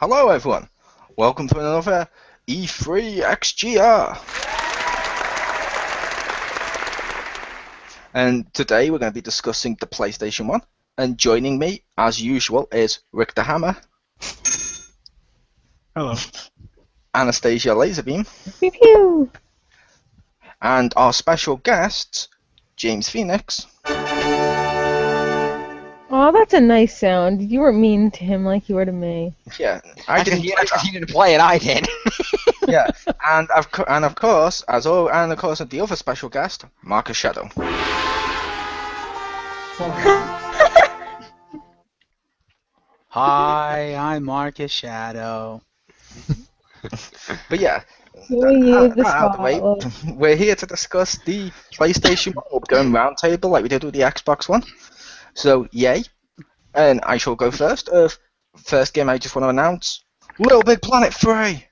Hello everyone, welcome to another E3 XGR. And today we're going to be discussing the PlayStation 1. And joining me, as usual, is Rick the Hammer. Hello. Anastasia Laserbeam. Pew pew! And our special guests, James Phoenix. Oh, that's a nice sound. You weren't mean to him like you were to me. Yeah, I didn't play that. He didn't play it, I did. Yeah, and of course, the other special guest, Marcus Shadow. Hi, I'm Marcus Shadow. But yeah, Giving you the out of the way, spotlight. we're here to discuss the PlayStation 1 upgoing roundtable like we did with the Xbox One. So, yay. And I shall go first. First game I just want to announce, Little Big Planet 3!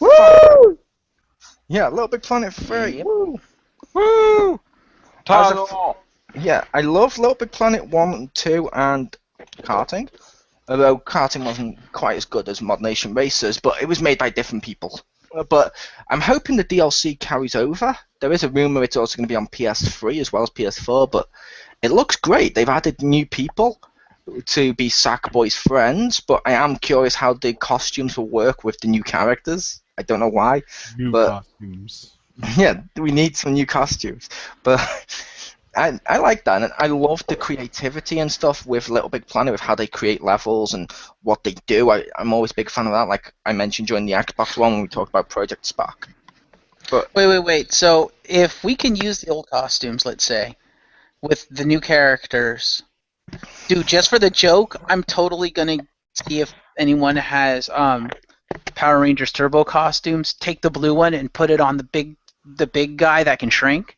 Woo! Yeah, Little Big Planet 3! Woo! Woo! Yeah, I love Little Big Planet 1 and 2 and karting. Although karting wasn't quite as good as Mod Nation Racers, but it was made by different people. But I'm hoping the DLC carries over. There is a rumour it's also going to be on PS3 as well as PS4, but it looks great. They've added new people to be Sackboy's friends, but I am curious how the costumes will work with the new characters. I don't know why. New but, costumes. Yeah, we need some new costumes. But I like that, and I love the creativity and stuff with Little Big Planet, with how they create levels and what they do. I'm always a big fan of that, like I mentioned during the Xbox One when we talked about Project Spark. But Wait. So, if we can use the old costumes, let's say, with the new characters, dude, just for the joke, I'm totally gonna see if anyone has Power Rangers Turbo costumes. Take the blue one and put it on the big guy that can shrink.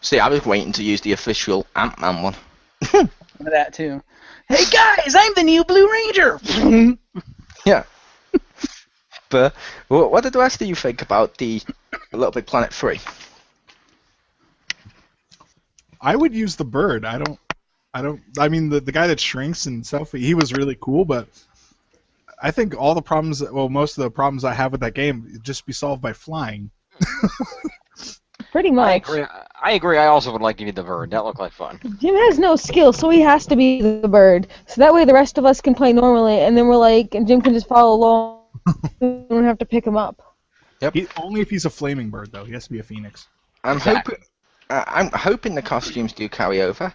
see, I was waiting to use the official Ant-Man one. One of that too. Hey guys, I'm the new Blue Ranger. Yeah. But what did the rest of you think about the Little Big Planet 3? I would use the bird. I mean, the guy that shrinks and stuff, he was really cool, but I think all the problems, well, most of the problems I have with that game would just be solved by flying. Pretty I much. agree. I also would like to be the bird. That looked like fun. Jim has no skill, so he has to be the bird. So that way the rest of us can play normally, and then and Jim can just follow along. We don't have to pick him up. Only if he's a flaming bird, though. He has to be a phoenix. I'm Exactly. hoping the costumes do carry over,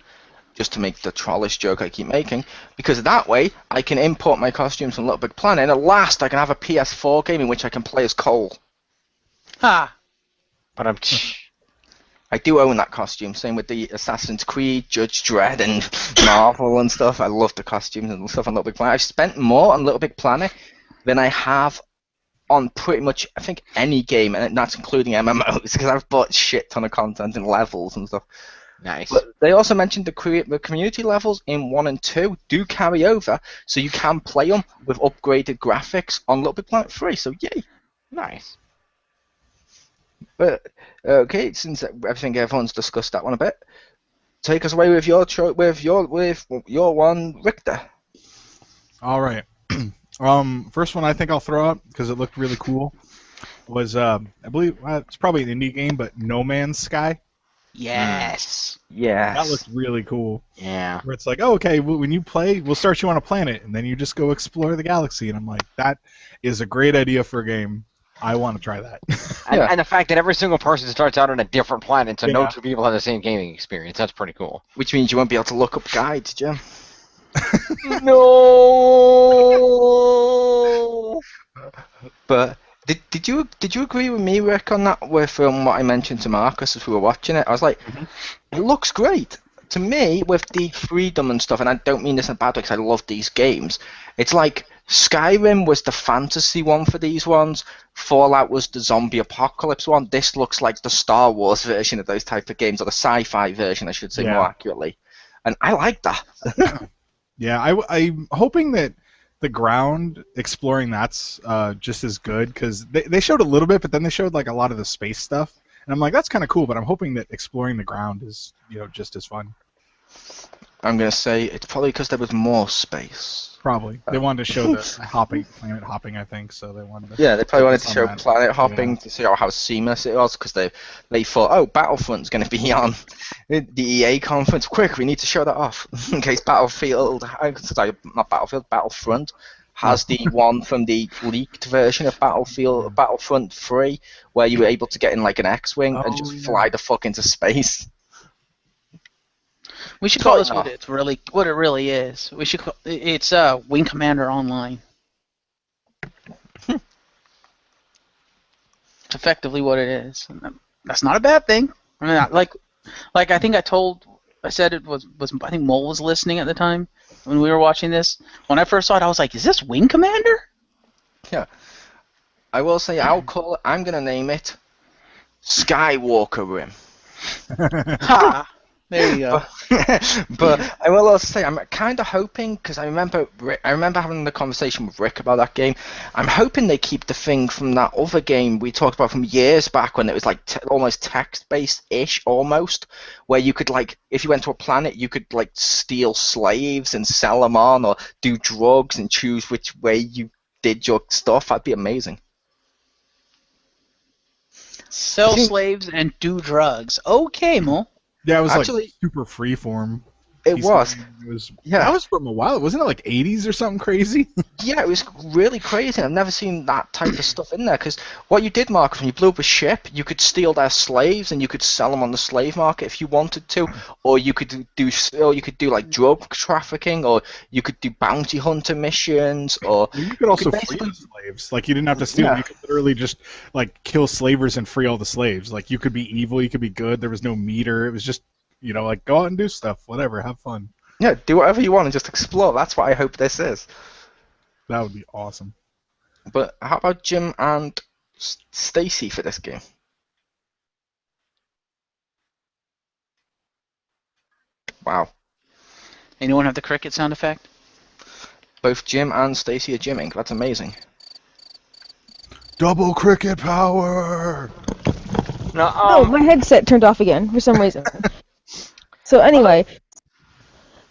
just to make the trollish joke I keep making, because that way I can import my costumes from Little Big Planet, and at last I can have a PS4 game in which I can play as Cole. Ha! But I do own that costume, same with the Assassin's Creed, Judge Dredd, and Marvel and stuff. I love the costumes and stuff on Little Big Planet. I've spent more on Little Big Planet than I have on pretty much, I think, any game, and that's including MMOs, because I've bought shit ton of content and levels and stuff. nice. But they also mentioned the community levels in 1 and 2 do carry over, so you can play them with upgraded graphics on Little Big Planet 3, so yay. Nice. But okay, since I think everyone's discussed that one a bit, take us away with your one, Richter. All right. First one I think I'll throw up because it looked really cool was I believe it's probably an indie game, but No Man's Sky. Yes. Yes. That looked really cool. Yeah. Where it's like, oh, okay, when you play, we'll start you on a planet, and then you just go explore the galaxy. And I'm like, that is a great idea for a game. I want to try that. Yeah. And the fact that every single person starts out on a different planet, so no Yeah. two people have the same gaming experience. That's pretty cool. Which means you won't be able to look up guides, Jim. No. But did you agree with me, Rick, on that? With what I mentioned to Marcus as we were watching it, I was like, it looks great. To me, with the freedom and stuff, and I don't mean this in a bad way because I love these games, it's like Skyrim was the fantasy one for these ones, Fallout was the zombie apocalypse one, this looks like the Star Wars version of those type of games, or the sci-fi version, I should say more accurately. And I like that. Yeah, I'm hoping that the ground exploring that's just as good, because they showed a little bit, but then they showed like a lot of the space stuff. And I'm like, that's kind of cool, but I'm hoping that exploring the ground is, just as fun. I'm gonna say it's probably because there was more space. Probably. They wanted to show the planet hopping, I think, so they wanted to... Yeah, they probably wanted to focus show on that. planet hopping Yeah. to see how seamless it was because they thought, oh, Battlefront's going to be on the EA conference. Quick, we need to show that off in case Battlefield, sorry, not Battlefield, Battlefront has the one from the leaked version of Battlefront 3 where you were able to get in like an X-wing and just fly the fuck into space. We should call this Totally what it really is. We should it's Wing Commander Online. It's effectively what it is. That's not a bad thing. I mean, like I think I said it was I think Mole was listening at the time when we were watching this. When I first saw it, I was like, "Is this Wing Commander?" Yeah. I will say I'm going to name it Skywalker Rim. Ha! There you go. But I will also say I'm kind of hoping because I remember having the conversation with Rick about that game. I'm hoping they keep the thing from that other game we talked about from years back when it was like almost text-based ish almost, where you could like if you went to a planet you could like steal slaves and sell them on or do drugs and choose which way you did your stuff. That'd be amazing. Sell slaves and do drugs. Okay, Mo. Yeah, it was Actually, like super freeform. It was. Yeah. That was from a while. Wasn't it like 80s or something crazy? Yeah, it was really crazy. I've never seen that type of stuff in there. Because what you did, Marcus, when you blew up a ship, you could steal their slaves and you could sell them on the slave market if you wanted to, or you could do like drug trafficking, or you could do bounty hunter missions, or you could also basically free the slaves. Like you didn't have to steal. Yeah. You could literally just like kill slavers and free all the slaves. Like you could be evil, you could be good. There was no meter. It was just like go out and do stuff, whatever, have fun. Yeah, do whatever you want and just explore. That's what I hope this is. That would be awesome. But how about Jim and Stacy for this game? Wow. Anyone have the cricket sound effect? Both Jim and Stacy are gymming. That's amazing. Double cricket power! No, Oh, my headset turned off again for some reason. So anyway,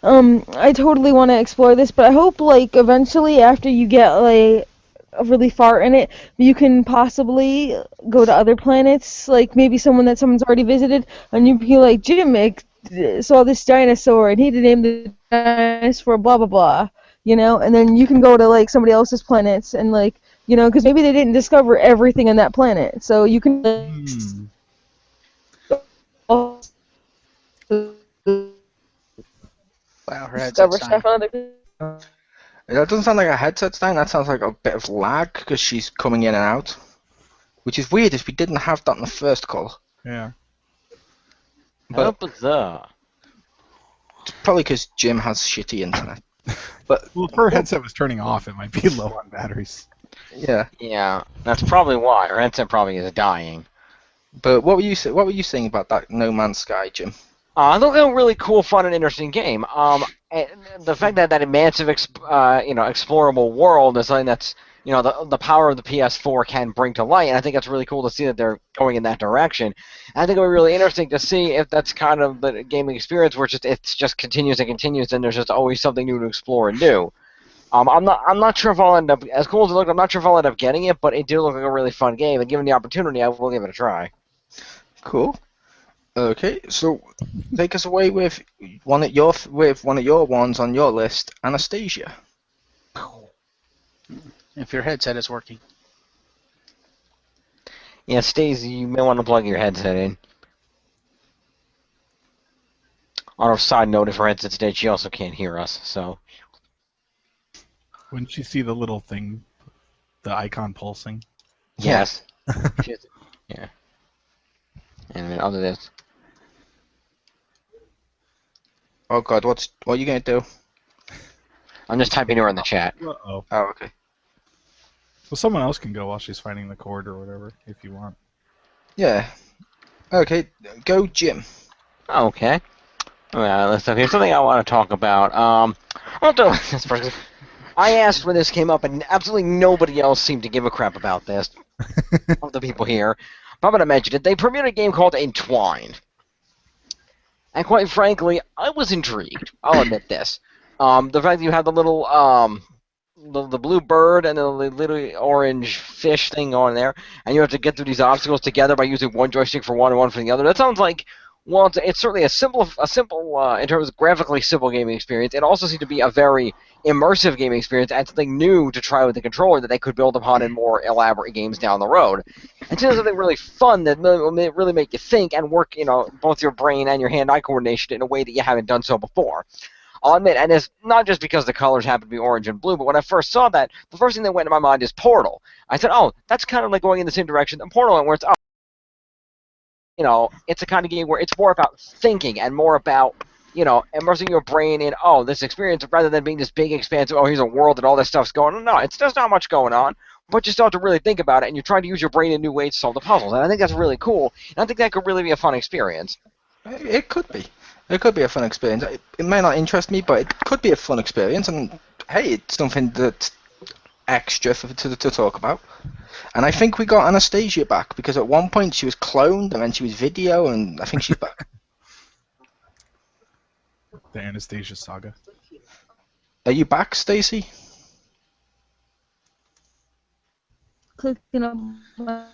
I totally want to explore this, but I hope like eventually after you get like really far in it, you can possibly go to other planets, like maybe someone's already visited, and you can be like, Jim saw this dinosaur and he named the dinosaur blah blah blah, and then you can go to like somebody else's planets and like, because maybe they didn't discover everything on that planet, so you can. Wow, her Discover headset's stuff dying. on other. That doesn't sound like a headset's down. That sounds like a bit of lag because she's coming in and out, which is weird if we didn't have that in the first call. Yeah. how bizarre. It's probably because Jim has shitty internet. But Well, if her headset was turning off, it might be low on batteries. yeah. Yeah, that's probably why. Her headset probably is dying. But what were you saying about that No Man's Sky, Jim? I thought it was a really cool, fun, and interesting game. And the fact that immersive, explorable world is something that's, the power of the PS4 can bring to light, and I think it's really cool to see that they're going in that direction. And I think it would be really interesting to see if that's kind of the gaming experience where it just continues and continues, and there's just always something new to explore and do. I'm not sure if I'll end up, as cool as it looked, I'm not sure if I'll end up getting it, but it did look like a really fun game, and given the opportunity, I will give it a try. Cool. Okay, so take us away with one of your ones on your list, Anastasia. If your headset is working. Yeah, Stacey, you may want to plug your headset in. On a side note, if her headset's dead, she also can't hear us, so... Wouldn't you see the little thing, the icon pulsing? Yes. Yeah. And then other than this... Oh God, what are you gonna do? I'm just typing her in the chat. Uh-oh. Oh, okay. Well, someone else can go while she's finding the cord or whatever, if you want. Yeah. Okay, go Jim. Okay. Well, so here's something I want to talk about. I'll do this first. I asked when this came up, and absolutely nobody else seemed to give a crap about this. Of the people here. But I'm going to mention it. They premiered a game called Entwined. And quite frankly, I was intrigued. I'll admit this. The fact that you had the little the blue bird and the little orange fish thing on there, and you have to get through these obstacles together by using one joystick for one and one for the other. That sounds like, well, it's certainly a simple in terms of graphically simple gaming experience. It also seemed to be a very immersive gaming experience and something new to try with the controller that they could build upon in more elaborate games down the road. And to something really fun that will really make you think and work, both your brain and your hand-eye coordination in a way that you haven't done so before. I'll admit, and it's not just because the colors happen to be orange and blue, but when I first saw that, the first thing that went in my mind is Portal. I said, oh, that's kind of like going in the same direction that Portal went, where it's, it's a kind of game where it's more about thinking and more about, immersing your brain in, this experience, rather than being this big expansive, here's a world and all this stuff's going on. No, there's not much going on, but you still have to really think about it, and you're trying to use your brain in new ways to solve the puzzles, and I think that's really cool, and I think that could really be a fun experience. It could be. It could be a fun experience. It may not interest me, but it could be a fun experience. And hey, it's something that's extra to talk about. And I think we got Anastasia back, because at one point she was cloned and then she was video, and I think she's back. The Anastasia saga. Are you back, Stacy? Clicking on my...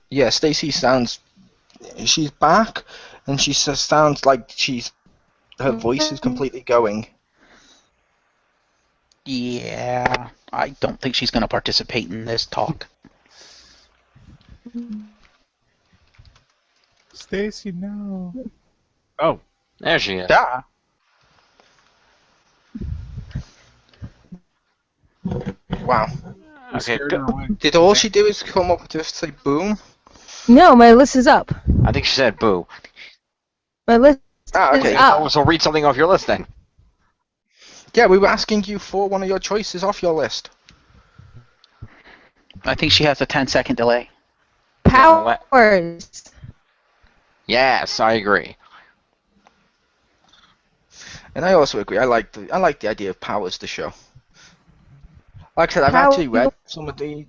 Yeah, Stacy sounds... She's back, and she sounds like her voice is completely going. Yeah, I don't think she's going to participate in this talk. Stacy, no. Oh. There she is. Duh. Wow. Okay, Did all she do is come up with just say boom? No, my list is up. I think she said boo. My list Okay. is up. So read something off your list then. Yeah, we were asking you for one of your choices off your list. I think she has a 10-second delay. Powers. Yes, I agree. And I also agree. I like the idea of Powers the show. Like I said, I've actually read some of the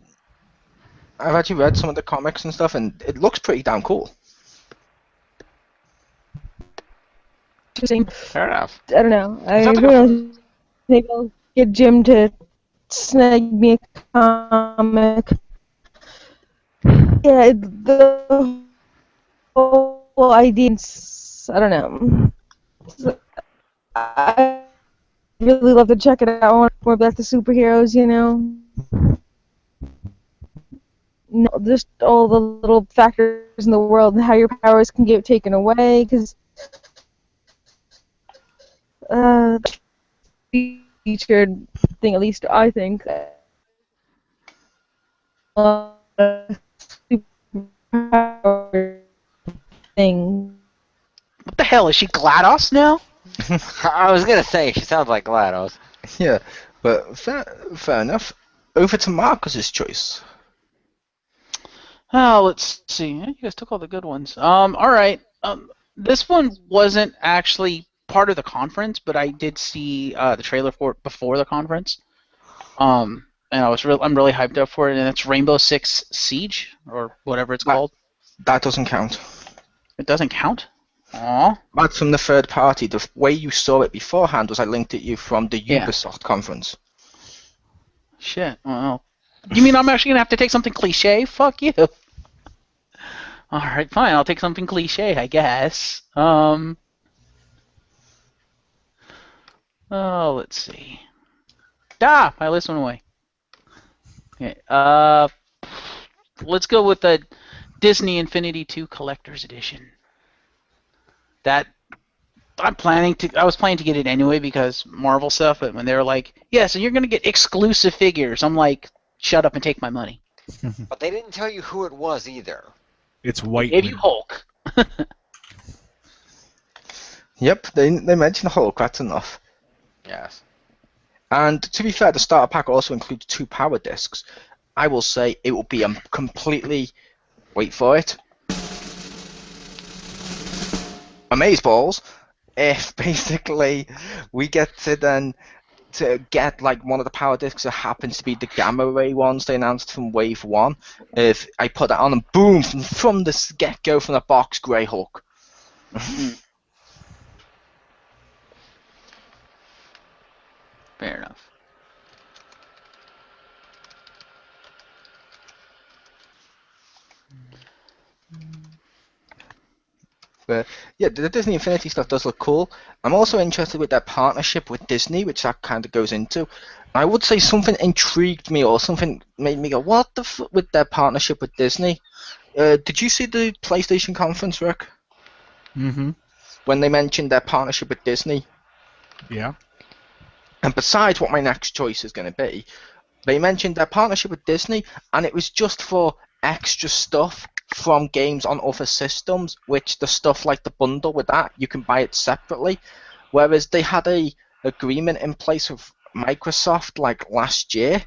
comics and stuff, and it looks pretty damn cool. Interesting. Fair enough. I don't know. Sounds like a Maybe I'll get Jim to snag me a comic. Yeah, the whole idea, I don't know. I really love to check it out. I want more about the superheroes, No, just all the little factors in the world and how your powers can get taken away, because featured thing, at least I think. Thing. What the hell, is she GLaDOS now? I was gonna say she sounds like GLaDOS. Yeah, but fair enough. Over to Marcus's choice. Oh, let's see. You guys took all the good ones. All right. This one wasn't actually part of the conference, but I did see the trailer for it before the conference. And I'm really hyped up for it, and it's Rainbow Six Siege, or whatever it's called. That doesn't count. It doesn't count? Aww. That's from the third party. The way you saw it beforehand was I linked it you from the Ubisoft conference. Shit. Well, you mean I'm actually gonna have to take something cliche? Fuck you. All right, fine. I'll take something cliche, I guess. Oh, let's see. My list went away. Okay. Let's go with the Disney Infinity 2 Collector's Edition. That I was planning to get it anyway because Marvel stuff, but when they were like, yeah, so you're gonna get exclusive figures, I'm like, shut up and take my money. But they didn't tell you who it was either. It's White. Gave you Hulk. Yep, they mentioned Hulk, that's enough. Yes. And to be fair, the starter pack also includes 2 power discs. I will say it will be a completely, wait for it, amazeballs if basically we get to then to get like one of the power discs that happens to be the gamma ray ones they announced from Wave 1. If I put that on and boom, from the get-go from the box, Grey Hulk. Fair enough. But yeah, the Disney Infinity stuff does look cool. I'm also interested with their partnership with Disney, which that kind of goes into. I would say something intrigued me or something made me go, what the f with their partnership with Disney? Did you see the PlayStation conference, Rick? Mm-hmm. When they mentioned their partnership with Disney? Yeah. And besides what my next choice is going to be, they mentioned their partnership with Disney, and it was just for extra stuff from games on other systems, which the stuff like the bundle with that, you can buy it separately. Whereas they had a agreement in place with Microsoft like last year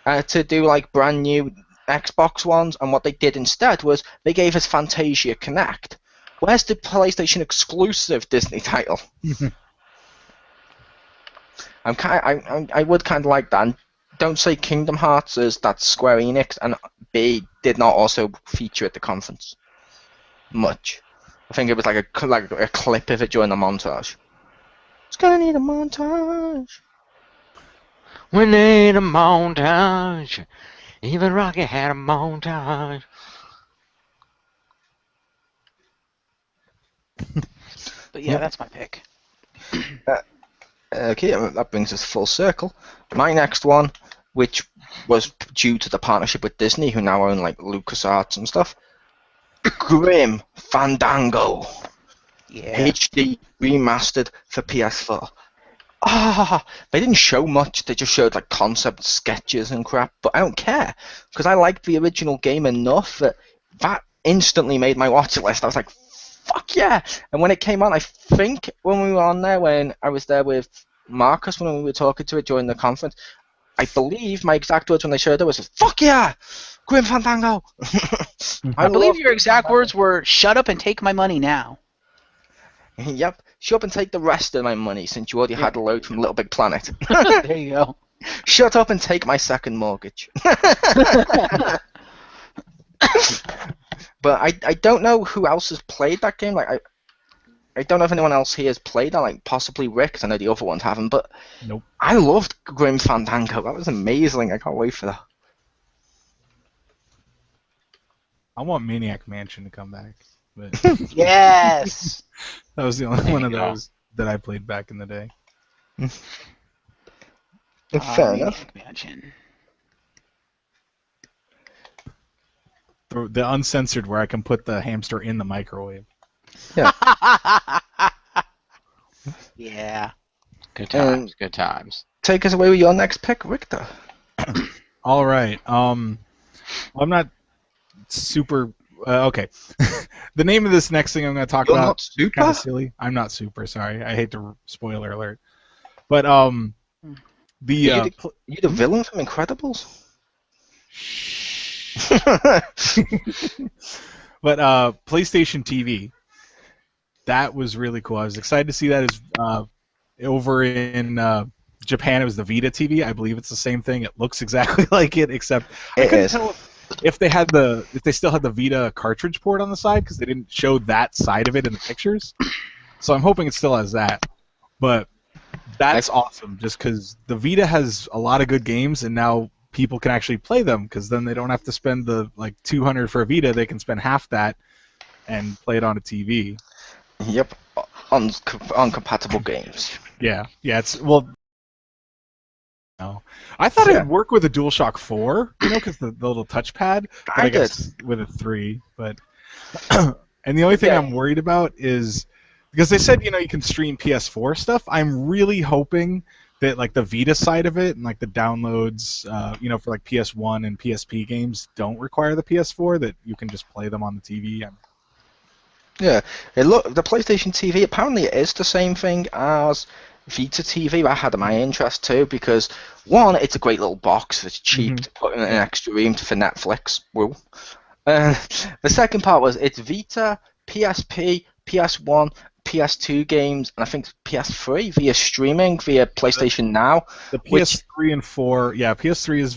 to do like brand new Xbox ones, and what they did instead was they gave us Fantasia Connect. Where's the PlayStation exclusive Disney title? I would kind of like that. And don't say Kingdom Hearts as that's Square Enix, and they did not also feature at the conference much. I think it was like a clip of it during the montage. It's gonna need a montage. We need a montage. Even Rocky had a montage. But yeah, that's my pick. Okay, that brings us full circle. My next one, which was due to the partnership with Disney, who now own like LucasArts and stuff, Grim Fandango. Yeah. HD remastered for PS4. They didn't show much. They just showed like concept sketches and crap. But I don't care because I liked the original game enough that instantly made my watch list. I was like, fuck yeah! And when it came on, I think when we were on there, when I was there with Marcus, when we were talking to it during the conference, I believe my exact words when they showed it was, fuck yeah! Grim Fandango! I believe your exact words were, shut up and take my money now. Yep, shut up and take the rest of my money since you already had a load from Little Big Planet. There you go. Shut up and take my second mortgage. But I don't know who else has played that game. Like I don't know if anyone else here has played that. Like possibly Rick, 'cause I know the other ones haven't. But Nope. I loved Grim Fandango. That was amazing. I can't wait for that. I want Maniac Mansion to come back. But Yes. that was the only one of you go. those that I played back in the day. Fair enough. Maniac Mansion. The uncensored where I can put the hamster in the microwave. Yeah. Good times. Good times. Take us away with your next pick, Richter. All right. I'm not super. Okay. The name of this next thing I'm going to talk You're about not super? kind of silly. I'm not super. Sorry. I hate to spoiler alert. But the You the villain from Incredibles? but PlayStation TV. That was really cool. I was excited to see that as over in Japan. It was the Vita TV. I believe it's the same thing. It looks exactly like it, except I couldn't tell if they still had the Vita cartridge port on the side because they didn't show that side of it in the pictures. So I'm hoping it still has that. But that's awesome, just because the Vita has a lot of good games, and now people can actually play them because then they don't have to spend the like $200 for a Vita. They can spend half that and play it on a TV. Yep, on compatible games. Yeah, it's no. I thought it would work with a DualShock 4, because the little touchpad. But I guess with a 3, but and the only thing I'm worried about is because they said you can stream PS4 stuff. I'm really hoping that like the Vita side of it and like the downloads, for like PS1 and PSP games don't require the PS4. That you can just play them on the TV. Yeah, the PlayStation TV, apparently it is the same thing as Vita TV. I had my interest too because, one, it's a great little box that's cheap to put in an extra room for Netflix. Woo. The second part was it's Vita, PSP, PS1, PS2 games and I think PS3 via streaming via PlayStation Now. The Which- PS3 and 4, yeah, PS3 is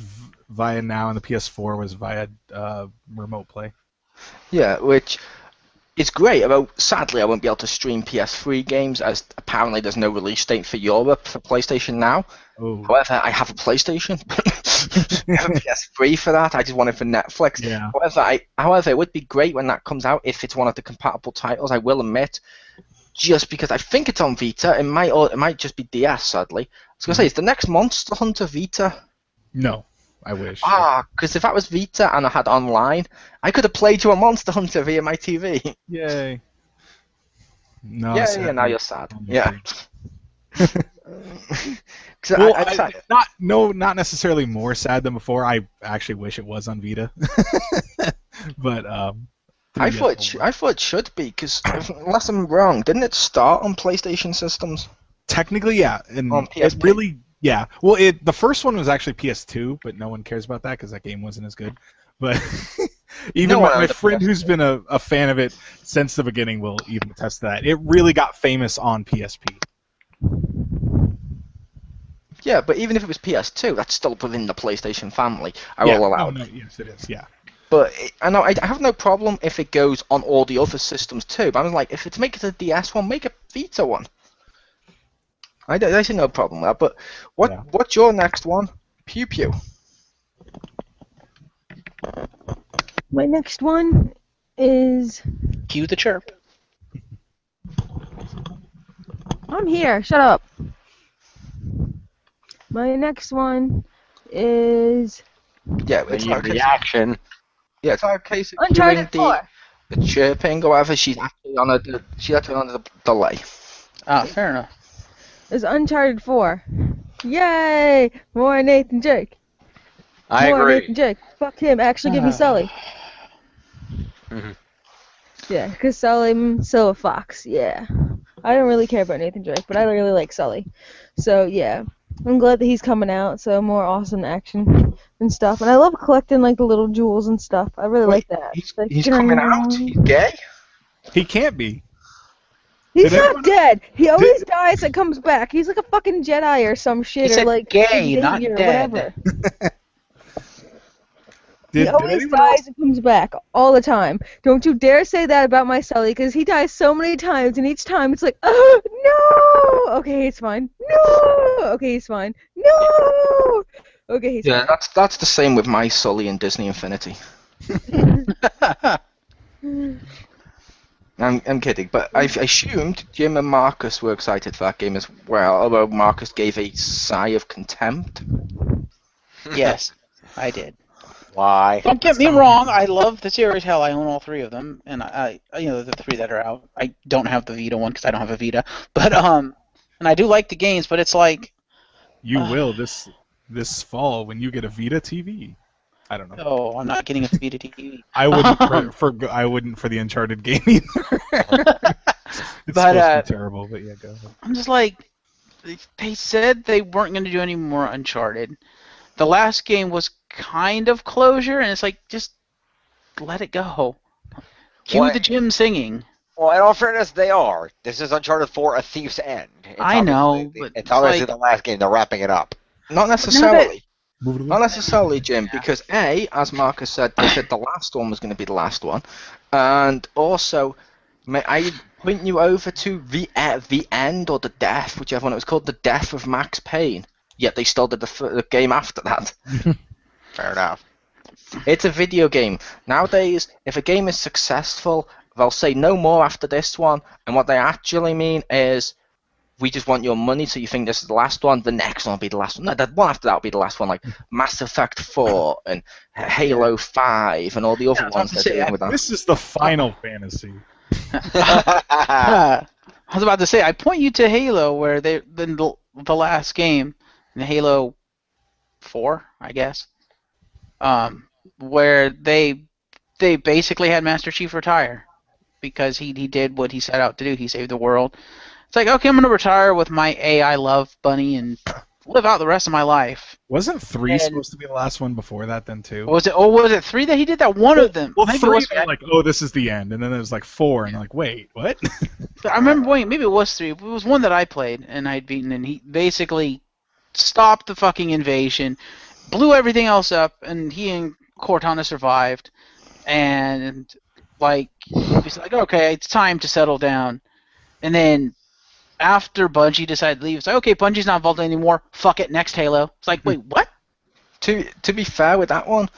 via Now, and the PS4 was via remote play. Yeah, which is great. Although sadly, I won't be able to stream PS3 games as apparently there's no release date for Europe for PlayStation Now. Oh, However, I have a PlayStation. I have a PS3 for that. I just want it for Netflix. yeah. However, it would be great when that comes out if it's one of the compatible titles. I will admit, just because I think it's on Vita, it might just be DS. Sadly, I was gonna say, is the next Monster Hunter Vita? No, I wish. Because if that was Vita and I had online, I could have played you a Monster Hunter via my TV. Yay. No, Yeah, sadly, now you're sad. I'm Yeah. afraid. 'Cause Well, I tried it. not necessarily more sad than before. I actually wish it was on Vita. But I 3DS thought it should be, because unless I'm wrong, didn't it start on PlayStation systems? technically, yeah, and On it PSP. really, yeah. Well, the first one was actually PS2, but no one cares about that because that game wasn't as good. But even No one my owned a friend PS2. who's been a fan of it since the beginning will even attest to that. It really got famous on PSP. Yeah, but even if it was PS2, that's still within the PlayStation family. I Yeah, will allow no, it. yes, it is. Yeah. But I have no problem if it goes on all the other systems too. But I'm like, if it's make it a DS one, make a Vita one. I see no problem with that. But what's your next one? Pew pew. My next one is. Cue the chirp. I'm here. Shut up. My next one is Yeah, Then it's you not have a the case. action. Yeah, it's not a case of Uncharted doing 4. the chirping or whatever. She's actually on a delay. Ah, fair enough. Is Uncharted 4. Yay! More Nathan Drake. I More agree. Nathan Drake. Fuck him. Actually, give me Sully. Mhm. Yeah, because Sully, Silver Fox. Yeah. I don't really care about Nathan Drake, but I really like Sully. So, yeah. I'm glad that he's coming out, so more awesome action and stuff. And I love collecting, like, the little jewels and stuff. I really like that. Like, He's coming out. He's gay. He can't be. He's Did not anyone- dead. He always dies and comes back. He's like a fucking Jedi or some shit, He or said like gay, not Xavier or dead. whatever. Did He always anyone else? dies and comes back all the time. Don't you dare say that about my Sully, because he dies so many times, and each time it's like, oh, no! Okay, he's fine. No! Okay, he's fine. No! Okay, he's Yeah, that's the same with my Sully in Disney Infinity. fine. I'm kidding, but I assumed Jim and Marcus were excited for that game as well, although Marcus gave a sigh of contempt. Yes, I did. Why? Don't get me wrong. I love the series. Hell, I own all three of them, and I the three that are out. I don't have the Vita one because I don't have a Vita, but and I do like the games. But it's like, You will this fall when you get a Vita TV. I don't know. oh, I'm not getting a Vita TV. I wouldn't I wouldn't for the Uncharted game either. It's supposed to be terrible, but yeah, go ahead. I'm just like, they said they weren't going to do any more Uncharted. The last game was kind of closure, and it's like, just let it go. Cue What? the Jim singing. Well, in all fairness, they are. This is Uncharted 4: A Thief's End. I know, obviously- but it's it's obviously like- the last game. They're wrapping it up. Not necessarily. Move it Not along. necessarily, Jim, because as Marcus said, they said the last one was going to be the last one, and also, may I point you over to the end or the death, whichever one it was called, the death of Max Payne. Yet they still did the game after that. Fair enough. It's a video game. Nowadays, if a game is successful, they'll say no more after this one, and what they actually mean is, we just want your money, so you think this is the last one, the next one will be the last one. No, the one after that will be the last one, like Mass Effect 4 and Halo 5 and all the other Yeah, I was ones about they're to say, doing with that. This is the Final Fantasy. I was about to say, I point you to Halo, where the last game in Halo 4, I guess, where they basically had Master Chief retire because he did what he set out to do. He saved the world. It's like, okay, I'm gonna retire with my AI love bunny and live out the rest of my life. Wasn't 3 And- supposed to be the last one before that then too? Was it 3 that he did that? One of them. Well, Maybe it 3 was they're like, oh, this is the end, and then there's like 4, and like, wait, what? I remember maybe it was 3. It was one that I played and I'd beaten, and he basically stopped the fucking invasion, blew everything else up, and he and Cortana survived. And like he's like, okay, it's time to settle down. And then after Bungie decided to leave, it's like, okay, Bungie's not involved anymore. Fuck it, next Halo. It's like, wait, what? To be fair with that one,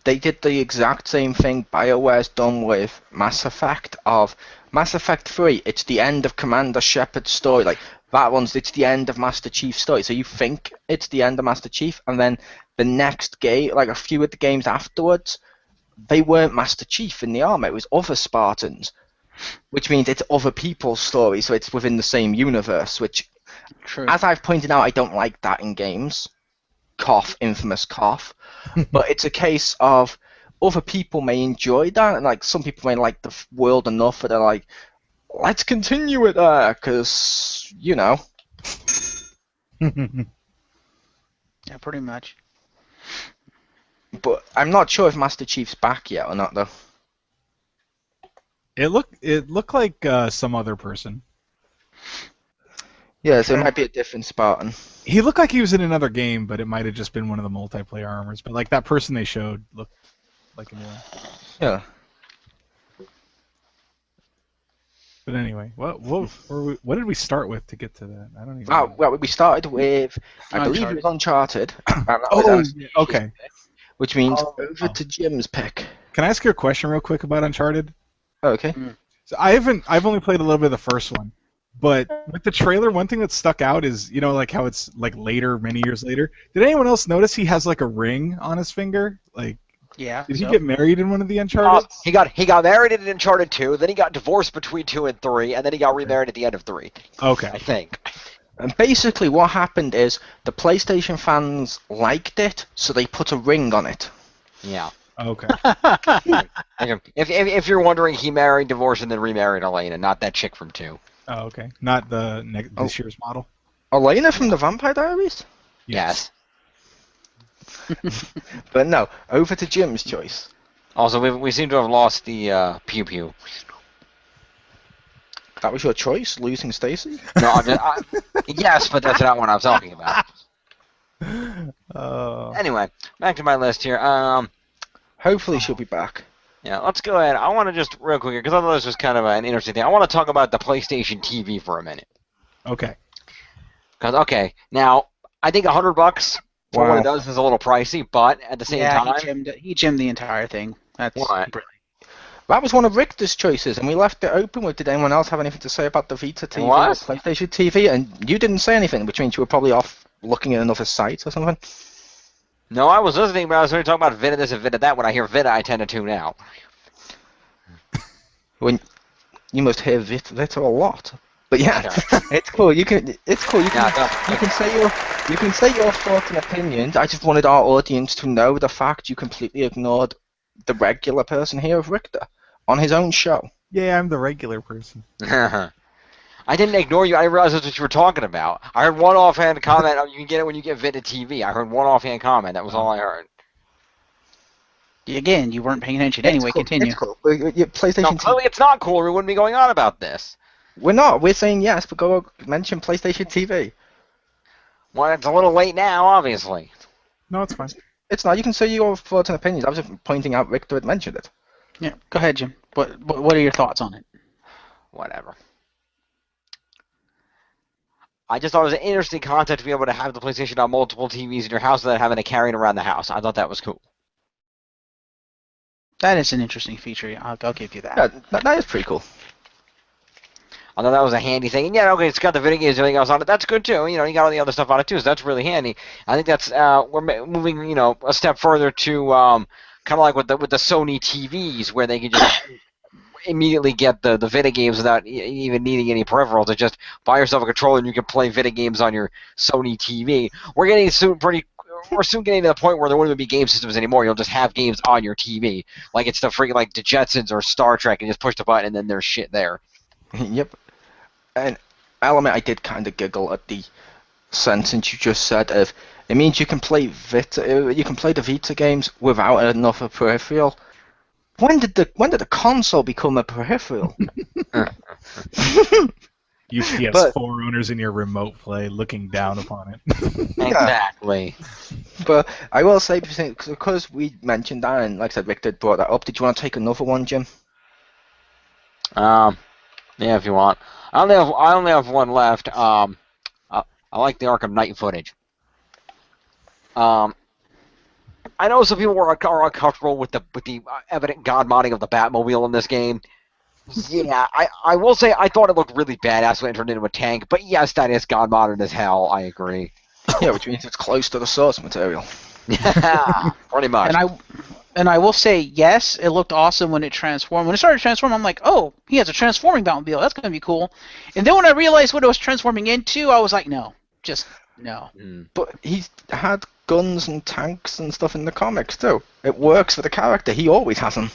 they did the exact same thing BioWare's done with Mass Effect. Of Mass Effect 3, it's the end of Commander Shepard's story. Like that one's, it's the end of Master Chief's story. So you think it's the end of Master Chief, and then the next game, like a few of the games afterwards, they weren't Master Chief in the armor. It was other Spartans, which means it's other people's stories. So it's within the same universe. Which, True. as I've pointed out, I don't like that in games. Cough, infamous cough. But it's a case of other people may enjoy that, and like some people may like the world enough that they're like, let's continue it there, because you know. Yeah, pretty much. But I'm not sure if Master Chief's back yet or not, though. It looked like some other person. Yeah, so it might be a different Spartan. He looked like he was in another game, but it might have just been one of the multiplayer armors. But like that person they showed looked like a new one. Yeah. But anyway, what did we start with to get to that? I don't even. Oh, know. well, we started with, I believe it was Uncharted. And that was okay. Which means Oh, over to Jim's pick. Can I ask you a question real quick about Uncharted? Oh, okay. So I've only played a little bit of the first one, but with the trailer, one thing that stuck out is like how it's like later, many years later. Did anyone else notice he has like a ring on his finger? Like, Yeah. did he get married in one of the Uncharted? He got married in Uncharted 2, then he got divorced between 2 and 3, and then he got remarried at the end of 3. Okay. I think. And basically what happened is the PlayStation fans liked it, so they put a ring on it. Yeah. Okay. If you're wondering, he married, divorced, and then remarried Elena, not that chick from 2. Oh, okay. Not this year's model. Elena from the Vampire Diaries? Yes. But no, over to Jim's choice. Also, we seem to have lost the Pew Pew. That was your choice, losing Stacy? No, yes, but that's not what I'm talking about. Anyway, back to my list here. Hopefully she'll be back. Yeah, let's go ahead. I want to just real quick here, because I thought this was kind of an interesting thing. I want to talk about the PlayStation TV for a minute. Okay. Because now I think $100 for what it does is a little pricey, but at the same time, he gemmed the entire thing. That's What? brilliant. That was one of Richter's choices, and we left it open. Did anyone else have anything to say about the Vita TV What? or PlayStation TV? And you didn't say anything, which means you were probably off looking at another site or something. no, I was listening, but I was only talking about Vita this and Vita that. When I hear Vita, I tend to tune out. When you must hear Vita a lot. But yeah, Okay. it's cool. It's cool. You can, Yeah, you can say your thoughts and opinions. I just wanted our audience to know the fact you completely ignored the regular person here of Richter on his own show. Yeah, I'm the regular person. I didn't ignore you. I didn't realize that's what you were talking about. I heard one offhand comment. Oh, you can get it when you get Vita TV. I heard one offhand comment. That was all I heard. Again, you weren't paying attention. Anyway, It's cool. continue. It's cool. PlayStation No, TV. clearly it's not cool. We wouldn't be going on about this. We're not. We're saying yes, but go mention PlayStation TV. Well, it's a little late now, obviously. No, it's fine. It's not. You can say your thoughts and opinions. I was just pointing out Richter had mentioned it. Yeah, go ahead, Jim. What are your thoughts on it? Whatever. I just thought it was an interesting concept to be able to have the PlayStation on multiple TVs in your house without having to carry it around the house. I thought that was cool. That is an interesting feature. I'll give you that. Yeah, that is pretty cool. I thought that was a handy thing. And yeah, okay, it's got the video games and everything else on it. That's good too. You got all the other stuff on it too, so that's really handy. I think that's we're moving, a step further to kind of like with the Sony TVs, where they can just immediately get the video games without even needing any peripherals. It's just buy yourself a controller and you can play video games on your Sony TV. We're soon getting to the point where there won't even be game systems anymore. You'll just have games on your TV, like it's the freaking like the Jetsons or Star Trek, and just push the button and then there's shit there. Yep. And I'll admit I did kind of giggle at the sentence you just said of it means you can play the Vita games without another peripheral. When did the console become a peripheral? You PS4 owners in your remote play looking down upon it. Exactly. But I will say, because we mentioned that, and like I said, Victor brought that up. Did you want to take another one, Jim? Yeah, if you want. I only have one left. I like the Arkham Knight footage. I know some people are uncomfortable with the evident god modding of the Batmobile in this game. Yeah, I will say I thought it looked really badass when it turned into a tank, but yes, that is god modern as hell. I agree. Yeah, which means it's close to the source material. Yeah, pretty much. And I will say, yes, it looked awesome when it transformed. When it started transforming, I'm like, oh, he has a transforming Batmobile. That's going to be cool. And then when I realized what it was transforming into, I was like, no, just no. But he's had guns and tanks and stuff in the comics too. It works for the character. He always has them.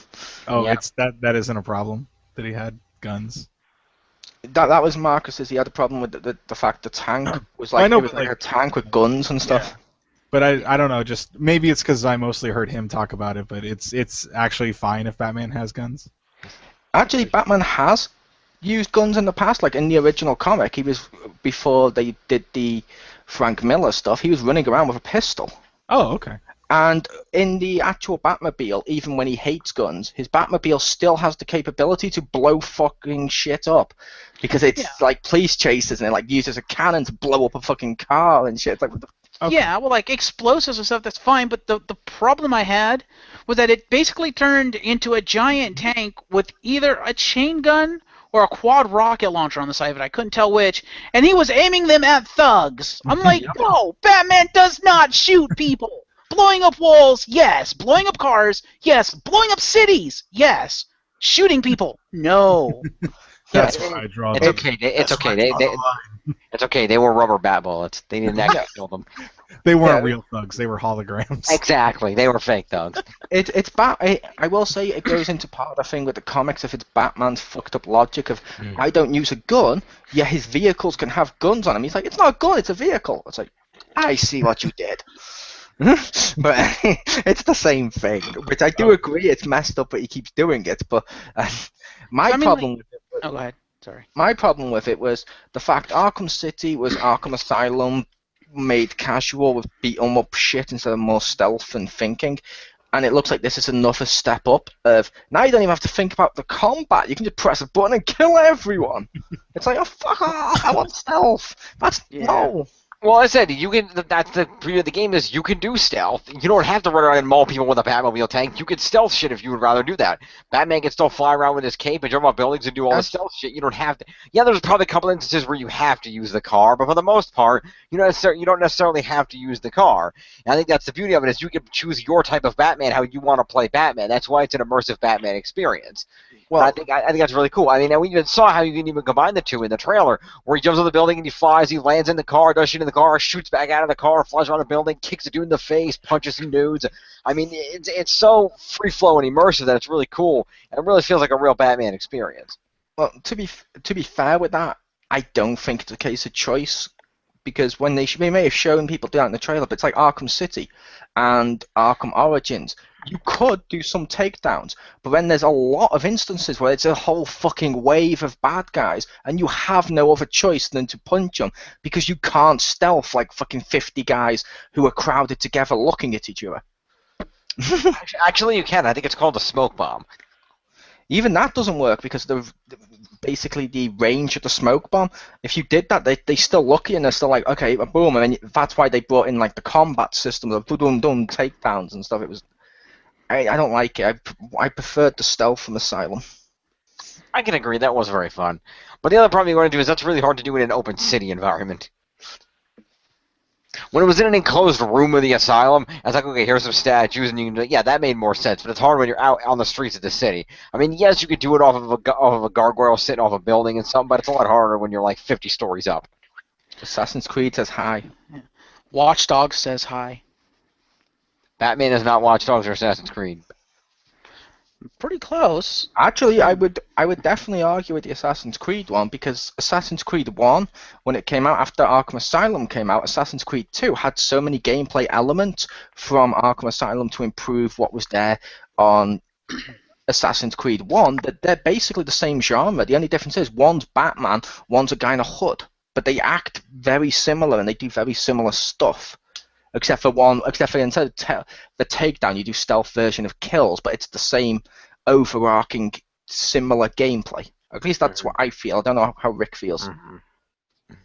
Oh, Yeah. it's that isn't a problem that he had guns. That was Marcus's. He had a problem with the fact the tank was like, I know, it was but, like a tank with guns and stuff. But I don't know. Just maybe it's because I mostly heard him talk about it. But it's actually fine if Batman has guns. Actually, Batman has used guns in the past. Like in the original comic, he was before they did the Frank Miller stuff. He was running around with a pistol. Oh, okay. And in the actual Batmobile, even when he hates guns, his Batmobile still has the capability to blow fucking shit up. Because it's like police chases and it like uses a cannon to blow up a fucking car and shit. It's like, what the Okay. Yeah, well, like explosives and stuff, that's fine. But the problem I had was that it basically turned into a giant tank with either a chain gun or a quad rocket launcher on the side of it. I couldn't tell which. And he was aiming them at thugs. I'm like, no, Batman does not shoot people. Blowing up walls, yes. Blowing up cars, yes. Blowing up cities, yes. Shooting people, no. That's why I draw. It's okay. It's okay. It's okay. They were rubber bat bullets. They didn't actually kill them. They weren't real thugs. They were holograms. Exactly. They were fake thugs. I will say it goes into part of the thing with the comics if it's Batman's fucked up logic of I don't use a gun, yet his vehicles can have guns on them. He's like, it's not a gun, it's a vehicle. It's like, I see what you did. But it's the same thing, which I do agree it's messed up, but he keeps doing it. But my problem with it was, Oh, go ahead. Sorry. my problem with it was the fact Arkham City was Arkham Asylum made casual with beat 'em up shit instead of more stealth and thinking. And it looks like this is another step up of now you don't even have to think about the combat. You can just press a button and kill everyone. It's like, oh fuck off! I want stealth. No. Well, I said that's the beauty of the game is you can do stealth. You don't have to run around and maul people with a Batmobile tank. You can stealth shit if you would rather do that. Batman can still fly around with his cape and jump off buildings and do all the stealth shit. You don't have to. Yeah, there's probably a couple instances where you have to use the car, but for the most part, you don't necessarily have to use the car. And I think that's the beauty of it is you can choose your type of Batman, how you want to play Batman. That's why it's an immersive Batman experience. Well, I think that's really cool. I mean, we even saw how you can even combine the two in the trailer, where he jumps on the building and he flies, he lands in the car, does shit in the car, shoots back out of the car, flies around the building, kicks a dude in the face, punches some dudes. I mean, it's so free flow and immersive that it's really cool, and it really feels like a real Batman experience. Well, to be fair with that, I don't think it's a case of choice, because when they may have shown people do that in the trailer, but it's like Arkham City and Arkham Origins. You could do some takedowns, but then there's a lot of instances where it's a whole fucking wave of bad guys, and you have no other choice than to punch them because you can't stealth like fucking 50 guys who are crowded together looking at each other. Actually, you can. I think it's called a smoke bomb. Even that doesn't work because basically the range of the smoke bomb. If you did that, they still look at you and they're still like, okay, boom, and then that's why they brought in like the combat system of boom, boom, takedowns and stuff. It was. I don't like it. I preferred the stealth from Asylum. I can agree. That was very fun. But the other problem you want to do is that's really hard to do in an open city environment. When it was in an enclosed room of the Asylum, I was like, okay, here's some statues, and you can, yeah, that made more sense. But it's hard when you're out on the streets of the city. I mean, yes, you could do it off of a gargoyle sitting off a building and something, but it's a lot harder when you're like 50 stories up. Assassin's Creed says hi. Watch Dogs says hi. Batman is not Watch Dogs or Assassin's Creed. pretty close. Actually, I would definitely argue with the Assassin's Creed one, because Assassin's Creed 1, when it came out after Arkham Asylum came out, Assassin's Creed 2 had so many gameplay elements from Arkham Asylum to improve what was there on Assassin's Creed 1 that they're basically the same genre. The only difference is one's Batman, one's a guy in a hood, but they act very similar and they do very similar stuff. Except for instead of the takedown, you do stealth version of kills, but it's the same overarching similar gameplay. At least that's what I feel. I don't know how Rick feels. Mm-hmm.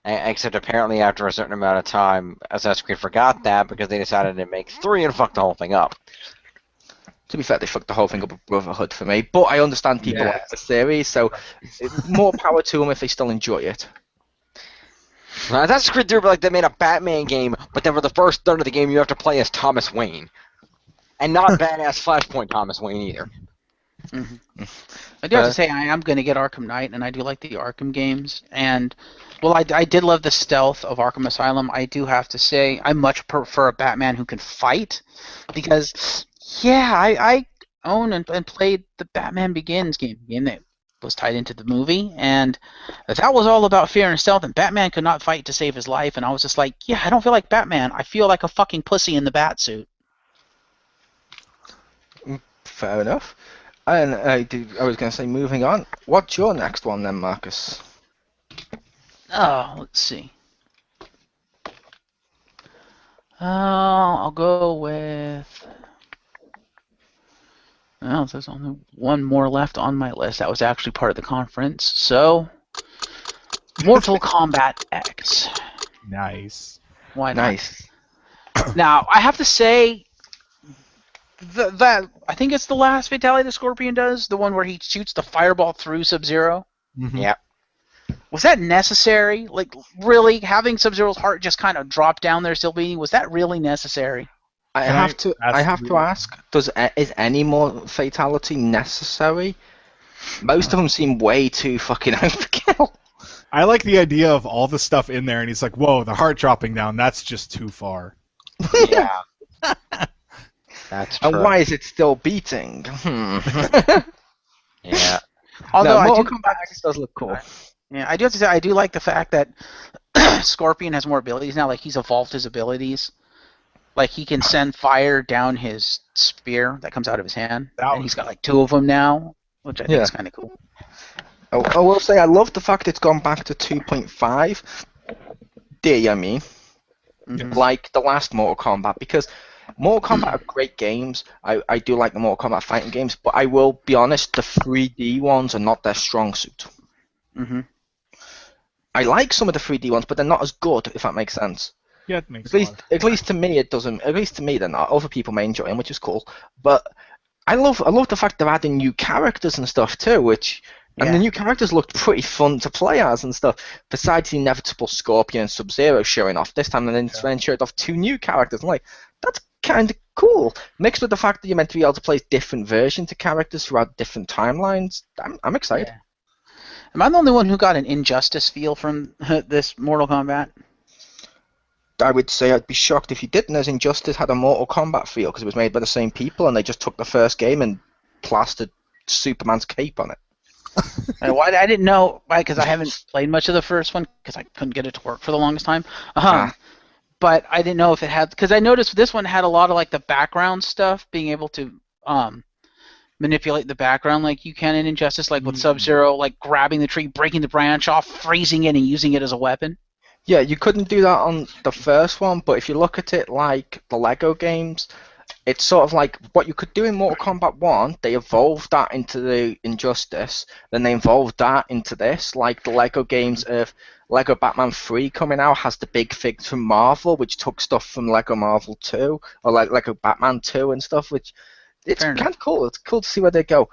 Except apparently after a certain amount of time, Assassin's Creed forgot that because they decided to make 3 and fuck the whole thing up. To be fair, they fucked the whole thing up with Brotherhood for me, but I understand people like the series, so more power to them if they still enjoy it. Assassin's Creed 3, like, they made a Batman game, but then for the first third of the game, you have to play as Thomas Wayne. And not badass Flashpoint Thomas Wayne either. Mm-hmm. I do have to say, I am going to get Arkham Knight, and I do like the Arkham games. And, well, I did love the stealth of Arkham Asylum. I do have to say, I much prefer a Batman who can fight, because, yeah, I own and played the Batman Begins game that was tied into the movie, and that was all about fear and stealth, and Batman could not fight to save his life, and I was just like, yeah, I don't feel like Batman. I feel like a fucking pussy in the bat suit. Fair enough. And I was going to say, moving on, what's your next one then, Marcus? Oh, let's see. I'll go with... Well, there's only one more left on my list. That was actually part of the conference. So, Mortal Kombat X. Nice. Why not? Nice. Now, I have to say that I think it's the last fatality the Scorpion does, the one where he shoots the fireball through Sub-Zero. Mm-hmm. Yeah. Was that necessary? Like, really, having Sub-Zero's heart just kind of drop down there still beating, was that really necessary? I have to ask, is any more fatality necessary? Most of them seem way too fucking overkill. I like the idea of all the stuff in there, and he's like, whoa, the heart dropping down, that's just too far. Yeah. That's true. And why is it still beating? Yeah. Although no, Mortal Kombat X does look cool. Yeah, I do have to say, I do like the fact that Scorpion has more abilities now. Like, he's evolved his abilities. Like, he can send fire down his spear that comes out of his hand. And he's got, like, 2 of them now, which I think is kind of cool. I will say, I love the fact it's gone back to 2.5 D, I mean. Mm-hmm. Like the last Mortal Kombat, because Mortal Kombat are great games. I do like the Mortal Kombat fighting games, but I will be honest, the 3D ones are not their strong suit. Mm-hmm. I like some of the 3D ones, but they're not as good, if that makes sense. Yeah, it makes sense. At least to me, it doesn't. At least to me, they're not. Other people may enjoy them, which is cool. But I love the fact they're adding new characters and stuff too, and the new characters looked pretty fun to play as and stuff. Besides the inevitable Scorpion and Sub-Zero showing off this time, and then showed off 2 new characters. I'm like, that's kind of cool. Mixed with the fact that you're meant to be able to play different versions of characters throughout different timelines. I'm excited. Yeah. Am I the only one who got an Injustice feel from this Mortal Kombat? I would say I'd be shocked if you didn't, as Injustice had a Mortal Kombat feel because it was made by the same people and they just took the first game and plastered Superman's cape on it. And why I didn't know, because I haven't played much of the first one because I couldn't get it to work for the longest time. But I didn't know if it had, because I noticed this one had a lot of like the background stuff, being able to manipulate the background like you can in Injustice, like with Sub-Zero, like grabbing the tree, breaking the branch off, freezing it, and using it as a weapon. Yeah, you couldn't do that on the first one, but if you look at it like the Lego games, it's sort of like what you could do in Mortal Kombat 1, they evolved that into the Injustice, then they evolved that into this, like the Lego games of Lego Batman 3 coming out has the big figs from Marvel, which took stuff from Lego Marvel 2, or like Lego Batman 2 and stuff, which it's kind of cool. It's cool to see where they go.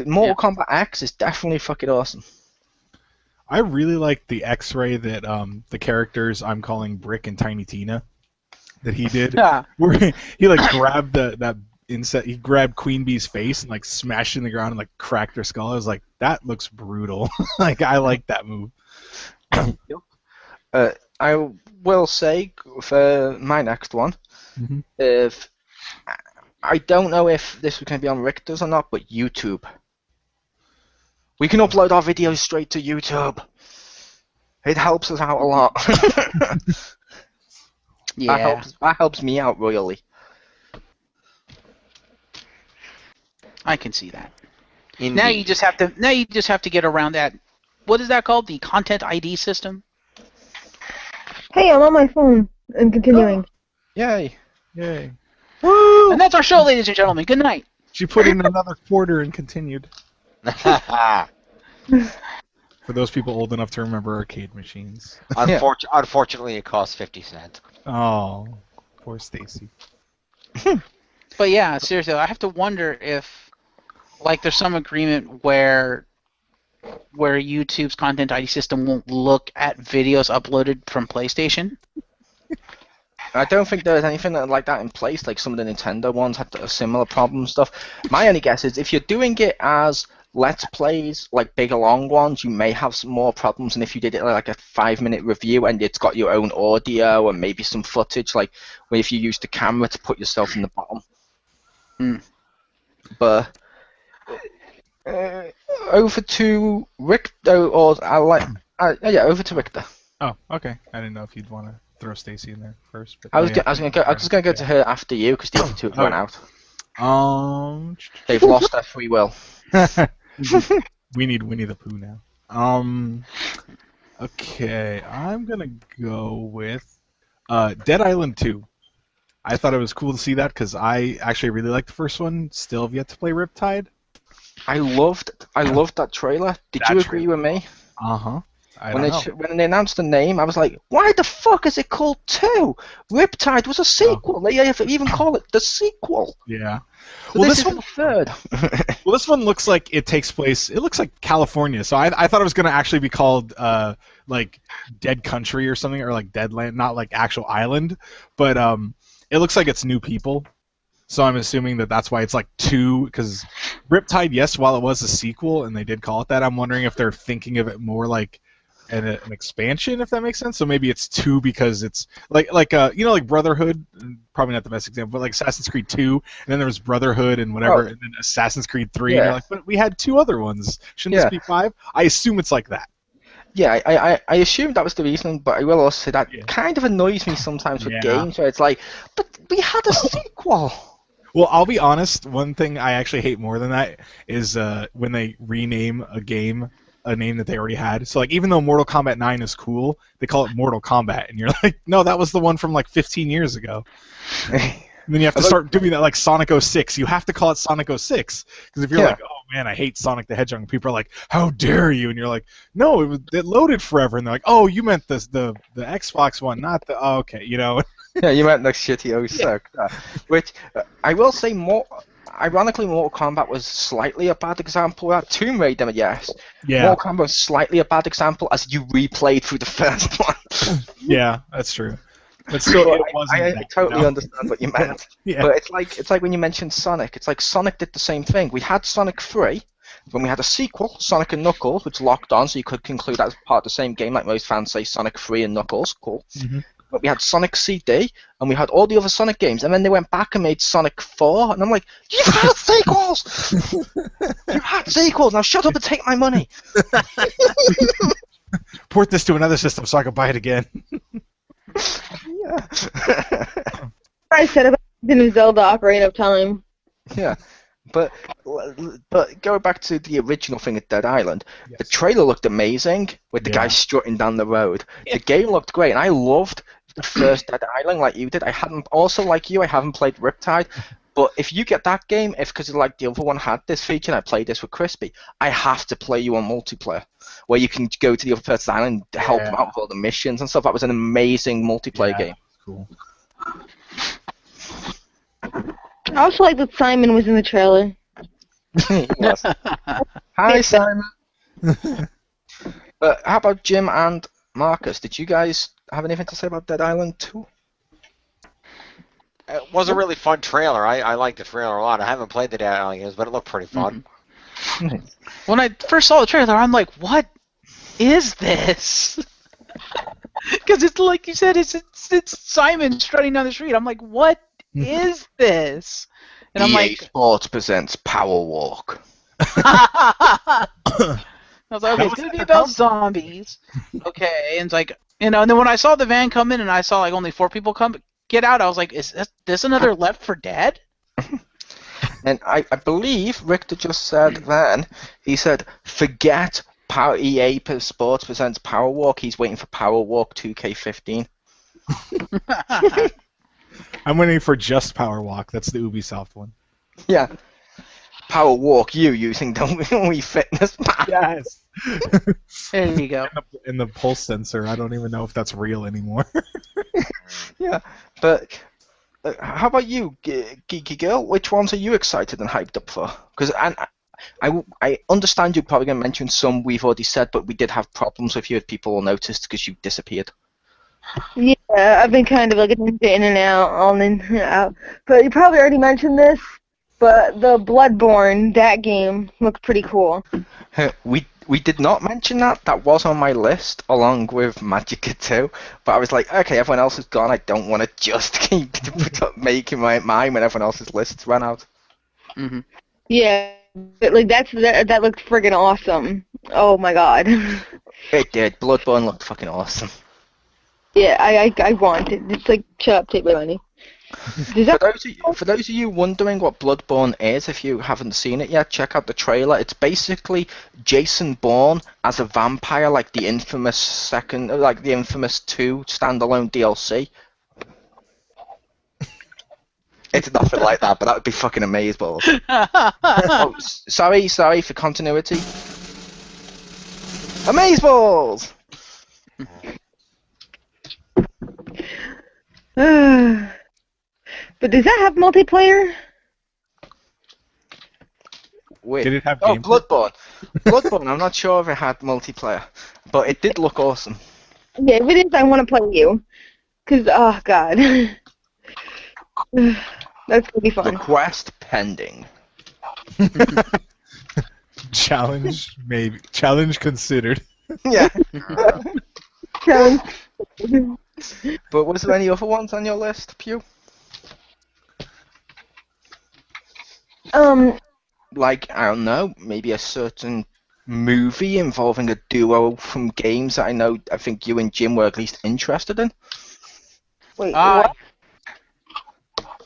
Mortal Kombat X is definitely fucking awesome. I really like the X-ray that the characters I'm calling Brick and Tiny Tina that he did, where he like grabbed that insect, he grabbed Queen Bee's face and like smashed it in the ground and like cracked her skull. I was like, that looks brutal. Like I like that move. I will say for my next one, if I don't know if this was going to be on Richter's or not, but YouTube. We can upload our videos straight to YouTube. It helps us out a lot. Yeah. That helps me out royally. I can see that. Indeed. Now you just have to get around that. What is that called? The content ID system? Hey, I'm on my phone. I'm continuing. Yay. Yay. Woo! And that's our show, ladies and gentlemen. Good night. She put in another quarter and continued. For those people old enough to remember arcade machines. Unfortunately, it costs 50 cents. Oh, poor Stacy. But yeah, seriously, I have to wonder if, like, there's some agreement where YouTube's content ID system won't look at videos uploaded from PlayStation. I don't think there's anything like that in place. Like some of the Nintendo ones had a similar problem and stuff. My only guess is if you're doing it as Let's Plays, like bigger long ones, you may have some more problems than if you did it like a 5-minute review and it's got your own audio and maybe some footage, like if you use the camera to put yourself in the bottom. But over to Richter, or over to Richter. Oh, okay. I didn't know if you'd want to throw Stacy in there first. But I was just gonna go to her after you because the other two have run out. They've lost their free will. We need Winnie the Pooh now. Okay, I'm gonna go with Dead Island 2. I thought it was cool to see that because I actually really liked the first one. Still have yet to play Riptide. I loved that trailer. Did you agree with me? Uh-huh. When they announced the name, I was like, why the fuck is it called 2? Riptide was a sequel. They even call it the sequel. Yeah. So well, this is the third. Well, this one looks like it takes place. It looks like California. So I thought it was going to actually be called like Dead Country or something, or like Deadland, not like actual island. But it looks like it's new people. So I'm assuming that that's why it's like 2, because Riptide, yes, while it was a sequel and they did call it that, I'm wondering if they're thinking of it more like an expansion, if that makes sense. So maybe it's 2 because it's like Brotherhood, probably not the best example, but like Assassin's Creed 2, and then there was Brotherhood and whatever, and then Assassin's Creed 3, and you're like, but we had 2 other ones. Shouldn't this be 5? I assume it's like that. Yeah, I assumed that was the reason, but I will also say that kind of annoys me sometimes with games where it's like, but we had a sequel. Well, I'll be honest, one thing I actually hate more than that is when they rename a game a name that they already had. So, like, even though Mortal Kombat 9 is cool, they call it Mortal Kombat, and you're like, no, that was the one from, like, 15 years ago. And then you have to start doing that like Sonic 06. You have to call it Sonic 06. Because if you're like, oh, man, I hate Sonic the Hedgehog, and people are like, how dare you? And you're like, no, it loaded forever. And they're like, oh, you meant the Xbox one, not the... Oh, okay, you know... Yeah, you meant the shitty 06. Which, I will say more... Ironically, Mortal Kombat was slightly a bad example of that. Tomb Raider, yes. Yeah. Mortal Kombat was slightly a bad example as you replayed through the first one. Yeah, that's true. But still, it wasn't. I totally understand what you meant. Yeah. But it's like when you mentioned Sonic. It's like Sonic did the same thing. We had Sonic 3, when we had a sequel, Sonic and Knuckles, which locked on, so you could conclude that as part of the same game, like most fans say Sonic 3 and Knuckles. Cool. Mm-hmm. But we had Sonic CD, and we had all the other Sonic games, and then they went back and made Sonic 4, and I'm like, you've had sequels! You've had sequels, now shut up and take my money! Port this to another system so I can buy it again. Yeah. I said about the new Zelda Ocarina of Time. Yeah. But going back to the original thing at Dead Island, the trailer looked amazing with the guy strutting down the road. The game looked great, and I loved the first Dead Island like you did. I haven't played Riptide, but if you get that game, because like the other one had this feature, and I played this with Crispy, I have to play you on multiplayer, where you can go to the other person's island to help them out with all the missions and stuff. That was an amazing multiplayer game. Cool. I also like that Simon was in the trailer. Yes. Hi, Simon. But how about Jim and Marcus? Did you guys have anything to say about Dead Island 2? It was a really fun trailer. I liked the trailer a lot. I haven't played the Dead Island games, but it looked pretty fun. Mm-hmm. When I first saw the trailer, I'm like, what is this? Because it's like you said, it's Simon strutting down the street. I'm like, what is this? And I'm EA like, Sports presents Power Walk. I was like, okay, That it's was gonna at be the about conference. zombies. Okay, and it's like, and then when I saw the van come in and I saw like only 4 people get out, I was like, is this another Left 4 Dead? And I believe Richter just said then, he said, forget EA Sports presents Power Walk. He's waiting for Power Walk 2K15. I'm waiting for just Power Walk. That's the Ubisoft one. Yeah. Power Walk you using the Wii Fitness Pad. Yes. There you go. In the pulse sensor, I don't even know if that's real anymore. Yeah, but how about you, Geeky Girl? Which ones are you excited and hyped up for? Because I understand you're probably going to mention some we've already said, but we did have problems with you if people noticed because you disappeared. Yeah, I've been kind of like in and out, on and out. But you probably already mentioned this, but the Bloodborne, that game looked pretty cool. We did not mention that. That was on my list along with Magica 2, but I was like, okay, everyone else is gone. I don't want to just keep making mine when everyone else's lists run out. Mm-hmm. Yeah, but like that looked friggin' awesome. Oh my god. It did. Bloodborne looked fucking awesome. Yeah, I want it. It's like, shut up, take my money. For those of you wondering what Bloodborne is, if you haven't seen it yet, check out the trailer. It's basically Jason Bourne as a vampire, like the infamous 2 standalone DLC. It's nothing like that, but that would be fucking amazeballs. Oh, sorry for continuity. Amazeballs! But does that have multiplayer? Wait. Did it have Oh, gameplay? Bloodborne. Bloodborne, I'm not sure if it had multiplayer, but it did look awesome. Yeah, if it is, I want to play you. Because, oh god. That's going to be fun. Request pending. Challenge, maybe. Challenge considered. Yeah. Challenge. But was there any other ones on your list, Pew? Like, I don't know, maybe a certain movie involving a duo from games that I think you and Jim were at least interested in. Wait, what?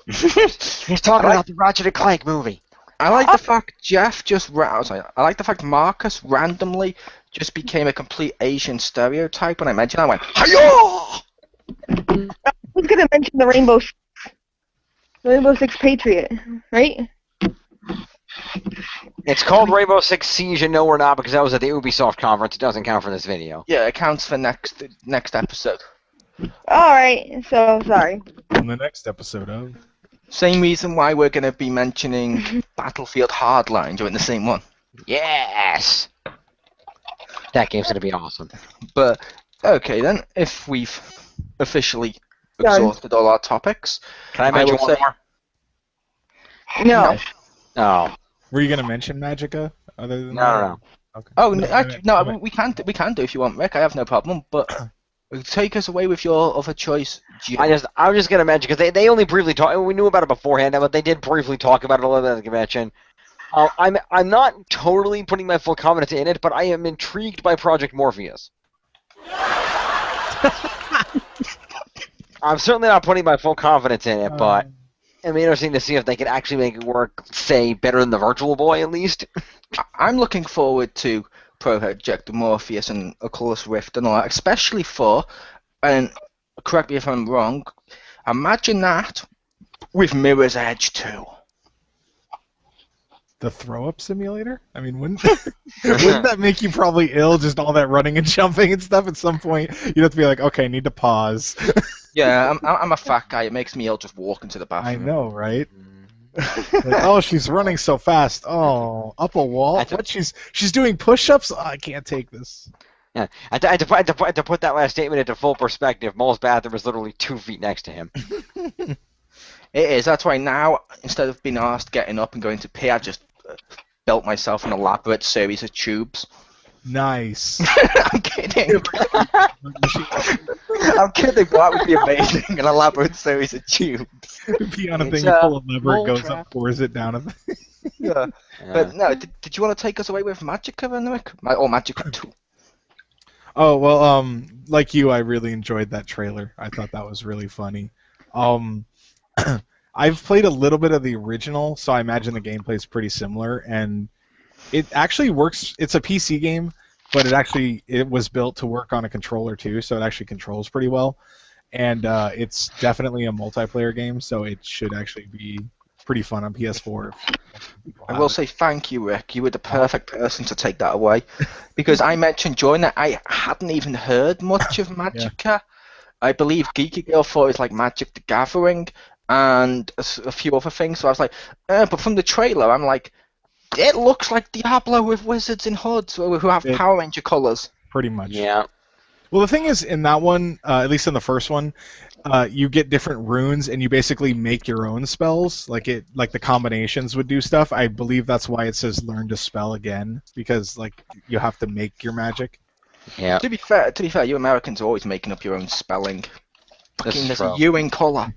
He's talking about the Ratchet and Clank movie. I like the fact I like the fact Marcus randomly just became a complete Asian stereotype when I mentioned it. I went, hi-yo! I was going to mention the Rainbow Six Patriot, right? It's called Rainbow Six Siege, and no, we're not, because that was at the Ubisoft conference. It doesn't count for this video. Yeah, it counts for next episode. Alright, so sorry. On the next episode of... Same reason why we're going to be mentioning Battlefield Hardline during the same one. Yes! That game's going to be awesome. But, okay then, if we've officially Done. exhausted all our topics... Can I mention one more? No. No. Were you going to mention Magica? Other than No. Okay. Oh, No, we can do if you want, Rick. I have no problem, but take us away with your other choice, Jim. I was just gonna mention because they only briefly talked. We knew about it beforehand, but they did briefly talk about it a little bit at the convention. I'm not totally putting my full confidence in it, but I am intrigued by Project Morpheus. I'm certainly not putting my full confidence in it, but it'll be interesting to see if they can actually make it work, say, better than the Virtual Boy at least. I'm looking forward to Project Morpheus and Oculus Rift and all that, especially for, and correct me if I'm wrong, imagine that with Mirror's Edge 2. The throw-up simulator? I mean, wouldn't that make you probably ill, just all that running and jumping and stuff? At some point, you'd have to be like, okay, need to pause. Yeah, I'm a fat guy. It makes me ill just walking to the I bathroom. know, right? Like, oh, she's running so fast. Oh, up a wall? What? She's doing push-ups? Oh, I can't take this. Yeah, I had to put that last statement into full perspective. Maul's bathroom is literally 2 feet next to him. It is. That's why now, instead of being asked getting up and going to pee, I just built myself an elaborate series of tubes. Nice. I'm kidding. I'm kidding, but that would be amazing. An elaborate series of tubes. Pee on a It's thing, you pull a lever, mole it goes trap. up, pours it down a thing. Yeah. Yeah. But no, did you want to take us away with Magica, Rick? Or Magica 2? Oh well, like you, I really enjoyed that trailer. I thought that was really funny. I've played a little bit of the original, so I imagine the gameplay is pretty similar, and it actually works. It's a PC game, but it was built to work on a controller too, so it actually controls pretty well. And it's definitely a multiplayer game, so it should actually be pretty fun on PS4. I will say thank you, Rick. You were the perfect person to take that away. Because I mentioned during that I hadn't even heard much of Magica. I believe Geeky Girl thought it was like Magic the Gathering and a few other things. So I was like, but from the trailer, I'm like, it looks like Diablo with wizards in hoods who have Power Ranger colors. Pretty much. Yeah. Well, the thing is, in that one, at least in the first one, you get different runes, and you basically make your own spells. Like the combinations would do stuff. I believe that's why it says "learn to spell again," because like you have to make your magic. Yeah. To be fair, you Americans are always making up your own spelling. Fucking there's a true. U in color.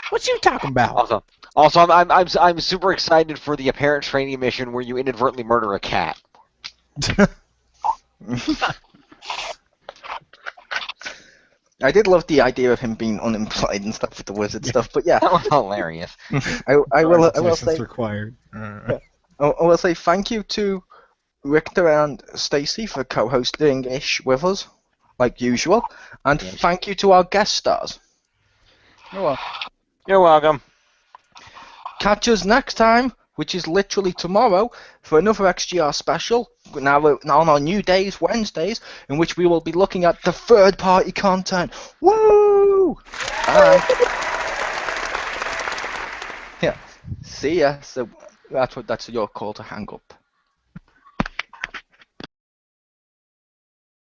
What you talking about? Also, I'm super excited for the apparent training mission where you inadvertently murder a cat. I did love the idea of him being unemployed and stuff with the wizard stuff, but yeah, That was hilarious. I will License say required. I will say thank you to Richter and Stacy for co-hosting ish with us, like usual, and thank you to our guest stars. You're welcome. Catch us next time, which is literally tomorrow, for another XGR special. Now on our new days, Wednesdays, in which we will be looking at the third-party content. Woo! Yeah. See ya. So that's your call to hang up.